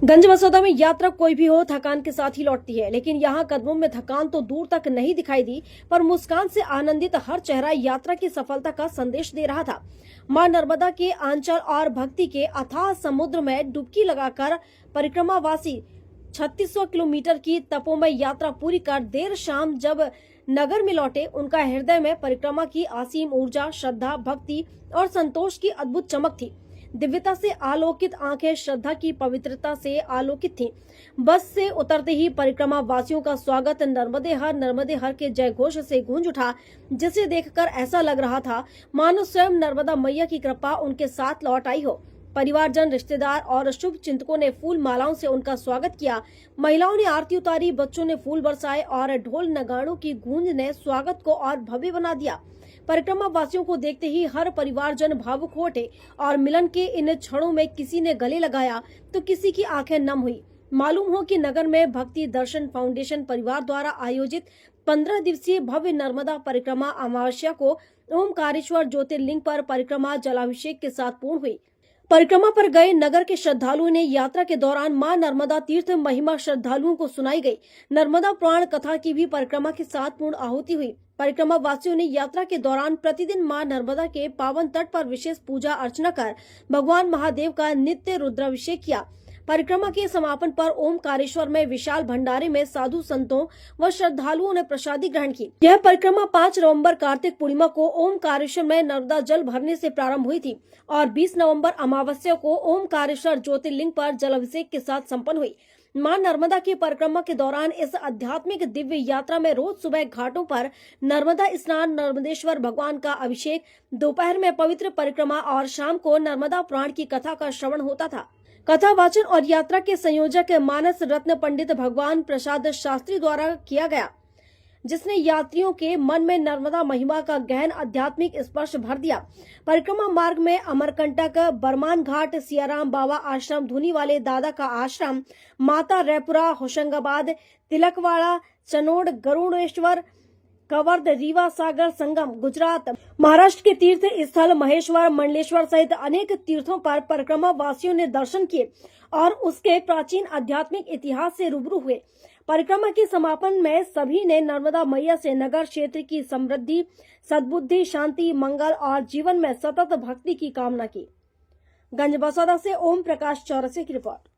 गंज बसौदा में यात्रा कोई भी हो थकान के साथ ही लौटती है, लेकिन यहाँ कदमों में थकान तो दूर तक नहीं दिखाई दी, पर मुस्कान से आनंदित हर चेहरा यात्रा की सफलता का संदेश दे रहा था। मां नर्मदा के आंचल और भक्ति के अथाह समुद्र में डुबकी लगाकर परिक्रमावासी 3600 किलोमीटर की तपोमय यात्रा पूरी कर देर शाम जब नगर में लौटे, उनका हृदय में परिक्रमा की असीम ऊर्जा, श्रद्धा, भक्ति और संतोष की अद्भुत चमक थी। दिव्यता से आलोकित आंखें श्रद्धा की पवित्रता से आलोकित थीं। बस से उतरते ही परिक्रमा वासियों का स्वागत नर्मदे हर के जय घोष से गूंज उठा, जिसे देखकर ऐसा लग रहा था मानो स्वयं नर्मदा मैया की कृपा उनके साथ लौट आई हो। परिवारजन, रिश्तेदार और शुभ चिंतकों ने फूल मालाओं से उनका स्वागत किया। महिलाओं ने आरती उतारी, बच्चों ने फूल बरसाए और ढोल नगाड़ों की गूंज ने स्वागत को और भव्य बना दिया। परिक्रमा वासियों को देखते ही हर परिवारजन भावुक हो उठे और मिलन के इन क्षणों में किसी ने गले लगाया तो किसी की आंखें नम हुई। मालूम हो कि नगर में भक्ति दर्शन फाउंडेशन परिवार द्वारा आयोजित 15 दिवसीय भव्य नर्मदा परिक्रमा अमावस्या को ओमकारेश्वर ज्योतिर्लिंग पर परिक्रमा जलाभिषेक के साथ पूर्ण हुई। परिक्रमा पर गए नगर के श्रद्धालुओं ने यात्रा के दौरान मां नर्मदा तीर्थ महिमा श्रद्धालुओं को सुनाई गई। नर्मदा पुराण कथा की भी परिक्रमा के साथ पूर्ण आहुति हुई। परिक्रमा वासियों ने यात्रा के दौरान प्रतिदिन मां नर्मदा के पावन तट पर विशेष पूजा अर्चना कर भगवान महादेव का नित्य रुद्राभिषेक किया। परिक्रमा के समापन पर ओमकारेश्वर में विशाल भंडारे में साधु संतों व श्रद्धालुओं ने प्रसादी ग्रहण की। यह परिक्रमा 5 नवंबर कार्तिक पूर्णिमा को ओमकारेश्वर में नर्मदा जल भरने से प्रारंभ हुई थी और 20 नवंबर अमावस्या को ओमकारेश्वर ज्योतिर्लिंग पर जलाभिषेक के साथ संपन्न हुई। मां नर्मदा की परिक्रमा के दौरान इस आध्यात्मिक दिव्य यात्रा में रोज सुबह घाटों पर नर्मदा स्नान, नर्मदेश्वर भगवान का अभिषेक, दोपहर में पवित्र परिक्रमा और शाम को नर्मदा पुराण की कथा का श्रवण होता था। कथा वाचन और यात्रा के संयोजक मानस रत्न पंडित भगवान प्रसाद शास्त्री द्वारा किया गया, जिसने यात्रियों के मन में नर्मदा महिमा का गहन आध्यात्मिक स्पर्श भर दिया। परिक्रमा मार्ग में अमरकंटक, बरमान घाट, सियाराम बाबा आश्रम, धुनी वाले दादा का आश्रम, माता रैपुरा, होशंगाबाद, तिलकवाड़ा, चनोड, गरुड़ेश्वर, कवर्ध, रीवा सागर संगम, गुजरात, महाराष्ट्र के तीर्थ स्थल महेश्वर, मंडलेश्वर सहित अनेक तीर्थों पर परिक्रमा वासियों ने दर्शन किए और उसके प्राचीन आध्यात्मिक इतिहास से रूबरू हुए। परिक्रमा के समापन में सभी ने नर्मदा मैया से नगर क्षेत्र की समृद्धि, सद्बुद्धि, शांति, मंगल और जीवन में सतत भक्ति की कामना की। गंज बसौदा से ओम प्रकाश चौरसिया की रिपोर्ट।